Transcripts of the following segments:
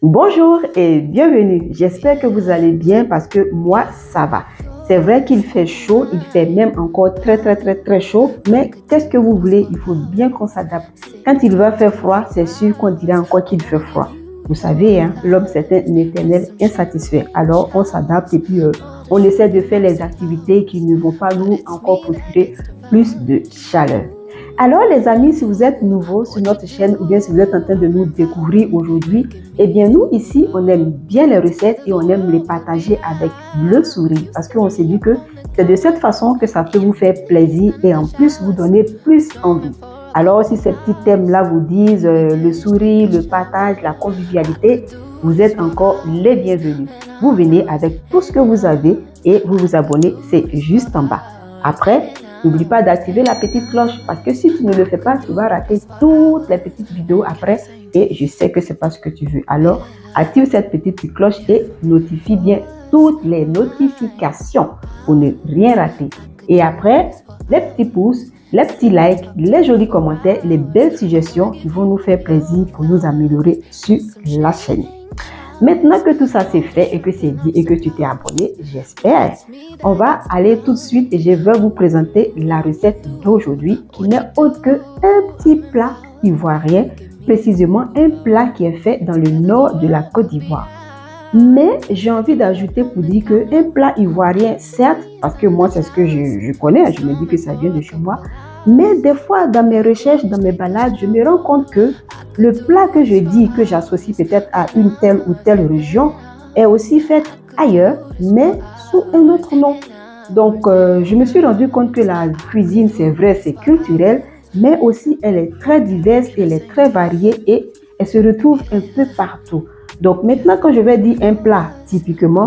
Bonjour et bienvenue. J'espère que vous allez bien parce que moi, ça va. C'est vrai qu'il fait chaud, il fait même encore très chaud, mais qu'est-ce que vous voulez? Il faut bien qu'on s'adapte. Quand il va faire froid, c'est sûr qu'on dira encore qu'il fait froid. Vous savez, hein, l'homme c'est un éternel insatisfait. Alors on s'adapte et puis on essaie de faire les activités qui ne vont pas nous encore procurer plus de chaleur. Alors les amis, si vous êtes nouveaux sur notre chaîne ou bien si vous êtes en train de nous découvrir aujourd'hui, eh bien nous ici, on aime bien les recettes et on aime les partager avec le sourire parce qu'on s'est dit que c'est de cette façon que ça peut vous faire plaisir et en plus vous donner plus envie. Alors si ces petits thèmes-là vous disent le sourire, le partage, la convivialité, vous êtes encore les bienvenus. Vous venez avec tout ce que vous avez et vous vous abonnez, c'est juste en bas. Après, n'oublie pas d'activer la petite cloche parce que si tu ne le fais pas, tu vas rater toutes les petites vidéos après et je sais que ce n'est pas ce que tu veux. Alors, active cette petite cloche et notifie bien toutes les notifications pour ne rien rater. Et après, les petits pouces, les petits likes, les jolis commentaires, les belles suggestions qui vont nous faire plaisir pour nous améliorer sur la chaîne. Maintenant que tout ça c'est fait et que c'est dit et que tu t'es abonné, j'espère, on va aller tout de suite et je vais vous présenter la recette d'aujourd'hui qui n'est autre qu'un petit plat ivoirien, précisément un plat qui est fait dans le nord de la Côte d'Ivoire. Mais j'ai envie d'ajouter pour dire qu'un plat ivoirien, certes, parce que moi c'est ce que je connais, je me dis que ça vient de chez moi, mais des fois dans mes recherches, dans mes balades, je me rends compte que le plat que je dis, que j'associe peut-être à une telle ou telle région, est aussi fait ailleurs, mais sous un autre nom. Donc, je me suis rendu compte que la cuisine, c'est vrai, c'est culturel, mais aussi elle est très diverse, elle est très variée et elle se retrouve un peu partout. Donc, maintenant, quand je vais dire un plat typiquement,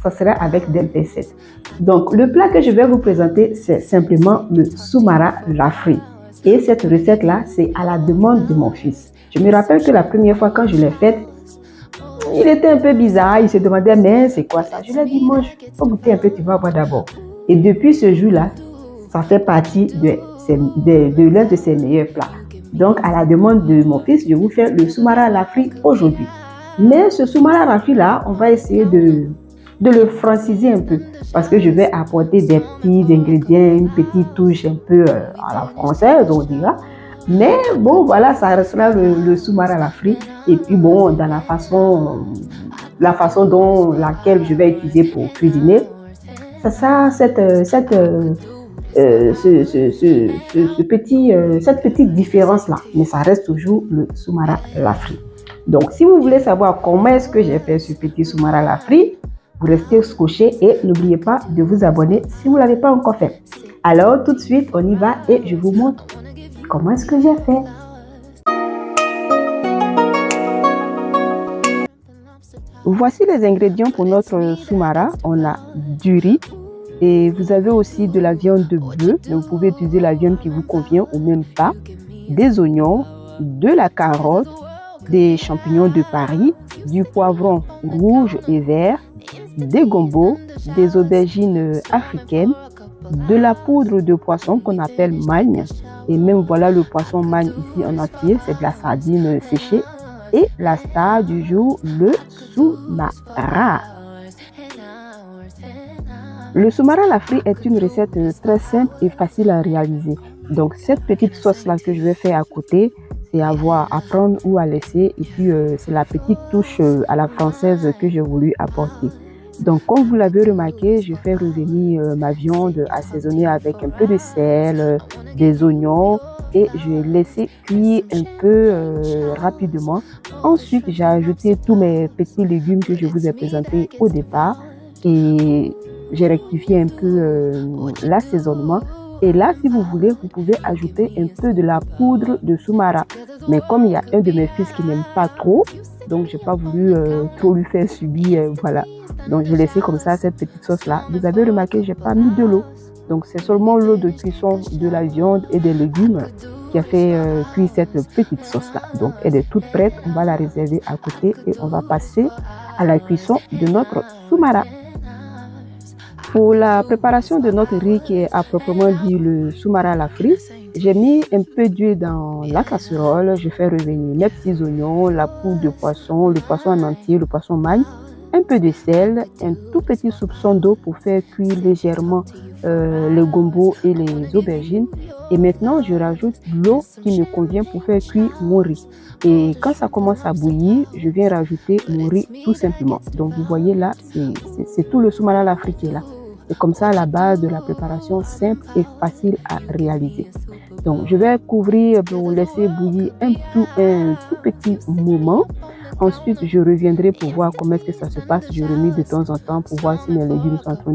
ça sera avec des pincettes. Donc, le plat que je vais vous présenter, c'est simplement le soumara lafri. Et cette recette-là, c'est à la demande de mon fils. Je me rappelle que la première fois quand je l'ai faite, il était un peu bizarre. Il se demandait, mais c'est quoi ça? Je lui ai dit, mange, faut goûter un peu, tu vas voir d'abord. Et depuis ce jour-là, ça fait partie de l'un de ses meilleurs plats. Donc, à la demande de mon fils, je vous fais le soumara lafri aujourd'hui. Mais ce soumara lafri-là, on va essayer de le franciser un peu parce que je vais apporter des petits ingrédients, une petite touche un peu à la française, on dira. Mais bon, voilà, ça restera le soumara lafri. Et puis bon, dans la façon dont laquelle je vais utiliser pour cuisiner, c'est ça, cette petite différence-là. Mais ça reste toujours le soumara lafri. Donc, si vous voulez savoir comment est-ce que j'ai fait ce petit soumara lafri, vous restez scotché et n'oubliez pas de vous abonner si vous ne l'avez pas encore fait. Alors, tout de suite, on y va et je vous montre comment est-ce que j'ai fait. Voici les ingrédients pour notre soumara. On a du riz et vous avez aussi de la viande de bœuf. Vous pouvez utiliser la viande qui vous convient ou même pas. Des oignons, de la carotte, des champignons de Paris, du poivron rouge et vert, des gombos, des aubergines africaines, de la poudre de poisson qu'on appelle magne. Et même voilà le poisson magne ici en entier, c'est de la sardine séchée. Et la star du jour, le soumara. Le soumara lafri est une recette très simple et facile à réaliser. Donc cette petite sauce-là que je vais faire à côté, c'est à voir, à prendre ou à laisser. Et puis c'est la petite touche à la française que j'ai voulu apporter. Donc comme vous l'avez remarqué, je fais revenir ma viande assaisonnée avec un peu de sel, des oignons et je vais laisser cuire un peu rapidement. Ensuite, j'ai ajouté tous mes petits légumes que je vous ai présentés au départ et j'ai rectifié un peu l'assaisonnement. Et là, si vous voulez, vous pouvez ajouter un peu de la poudre de soumara. Mais comme il y a un de mes fils qui n'aime pas trop, donc je n'ai pas voulu trop lui faire subir, voilà. Donc j'ai laissé comme ça cette petite sauce-là. Vous avez remarqué, je n'ai pas mis de l'eau. Donc c'est seulement l'eau de cuisson de la viande et des légumes qui a fait cuire cette petite sauce-là. Donc elle est toute prête, on va la réserver à côté et on va passer à la cuisson de notre soumara. Pour la préparation de notre riz qui est à proprement dit le soumara à la frite, j'ai mis un peu d'huile dans la casserole. Je fais revenir mes petits oignons, la poudre de poisson, le poisson en entier, le poisson maille, un peu de sel, un tout petit soupçon d'eau pour faire cuire légèrement le gombo et les aubergines. Et maintenant, je rajoute l'eau qui me convient pour faire cuire mon riz. Et quand ça commence à bouillir, je viens rajouter mon riz tout simplement. Donc, vous voyez là, c'est tout le soumara à la frite qui est là. C'est comme ça la base de la préparation simple et facile à réaliser. Donc, je vais couvrir pour laisser bouillir un tout petit moment. Ensuite, je reviendrai pour voir comment est-ce que ça se passe. Je remis de temps en temps pour voir si mes légumes sont en train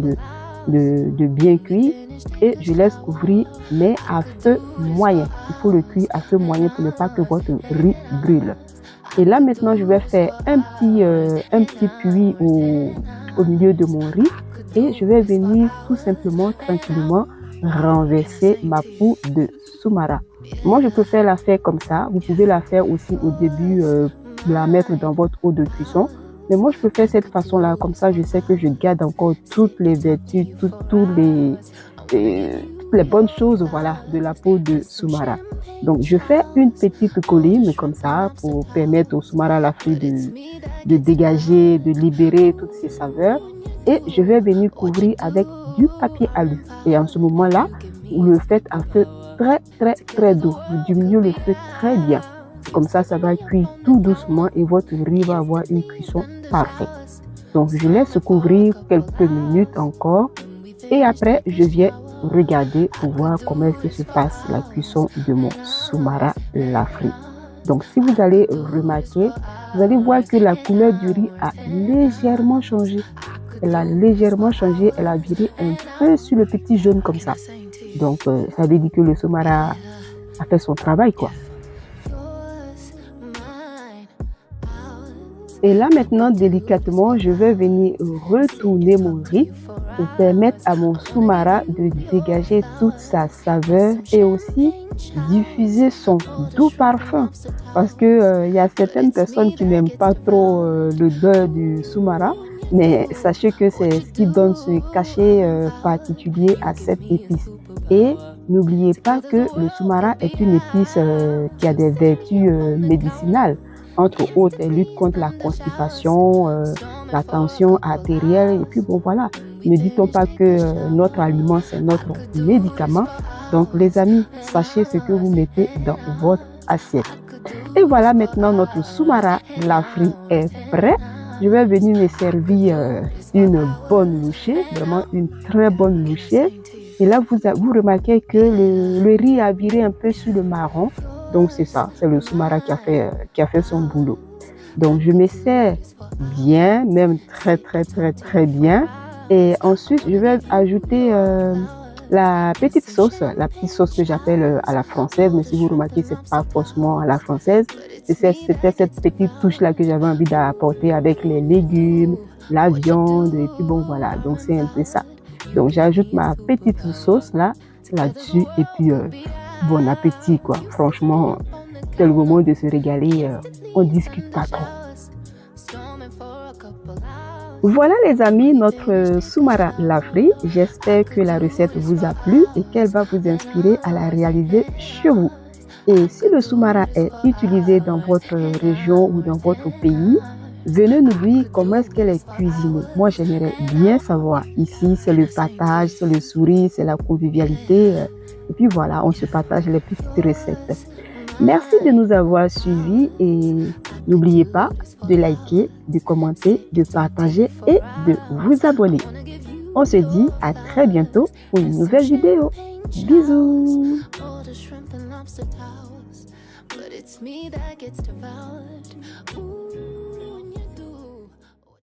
de bien cuire. Et je laisse couvrir, mais à feu moyen. Il faut le cuire à feu moyen pour ne pas que votre riz brûle. Et là, maintenant, je vais faire un petit puits au milieu de mon riz. Et je vais venir tout simplement, tranquillement, renverser ma poudre de soumara. Moi, je préfère la faire comme ça. Vous pouvez la faire aussi au début, la mettre dans votre eau de cuisson. Mais moi, je préfère cette façon-là. Comme ça, je sais que je garde encore toutes les vertus, toutes les bonnes choses, voilà, de la peau de soumara. Donc, je fais une petite colline comme ça pour permettre au soumara à la frite de dégager, de libérer toutes ses saveurs. Et je vais venir couvrir avec du papier alu. Et en ce moment-là, vous le faites à feu très doux. Vous diminuez le feu très bien. Comme ça, ça va cuire tout doucement et votre riz va avoir une cuisson parfaite. Donc, je laisse couvrir quelques minutes encore. Et après, je viens regarder pour voir comment est-ce que se passe la cuisson de mon soumara la frite. Donc, si vous allez remarquer, vous allez voir que la couleur du riz a légèrement changé. Elle a légèrement changé, elle a viré un peu sur le petit jaune comme ça. Donc, ça veut dire que le soumara a fait son travail, quoi. Et là, maintenant, délicatement, je vais venir retourner mon riz pour permettre à mon soumara de dégager toute sa saveur et aussi diffuser son doux parfum. Parce que y a certaines personnes qui n'aiment pas trop l'odeur du soumara, mais sachez que c'est ce qui donne ce cachet particulier à cette épice. Et n'oubliez pas que le soumara est une épice qui a des vertus médicinales. Entre autres, elle lutte contre la constipation, la tension artérielle. Et puis bon, voilà, ne dit-on pas que notre aliment, c'est notre médicament. Donc les amis, sachez ce que vous mettez dans votre assiette. Et voilà, maintenant notre soumara la frite est prêt. Je vais venir me servir une bonne louchée, vraiment une très bonne louchée. Et là, vous remarquez que le riz a viré un peu sur le marron. Donc, c'est ça, c'est le soumara qui a fait son boulot. Donc, je me sers bien, même très bien. Et ensuite, je vais ajouter la petite sauce que j'appelle à la française. Mais si vous remarquez, c'est pas forcément à la française. C'était cette petite touche-là que j'avais envie d'apporter avec les légumes, la viande, et puis bon, voilà. Donc, c'est un peu ça. Donc, j'ajoute ma petite sauce là-dessus, et puis bon appétit, quoi. Franchement, c'est le moment de se régaler. On discute pas trop. Voilà les amis, notre soumara la frite. J'espère que la recette vous a plu et qu'elle va vous inspirer à la réaliser chez vous. Et si le soumara est utilisé dans votre région ou dans votre pays, venez nous dire comment est-ce qu'elle est cuisinée. Moi, j'aimerais bien savoir. Ici, c'est le partage, c'est le sourire, c'est la convivialité. Et puis voilà, on se partage les petites recettes. Merci de nous avoir suivis et n'oubliez pas de liker, de commenter, de partager et de vous abonner. On se dit à très bientôt pour une nouvelle vidéo. Bisous! But it's me that gets devoured. Ooh.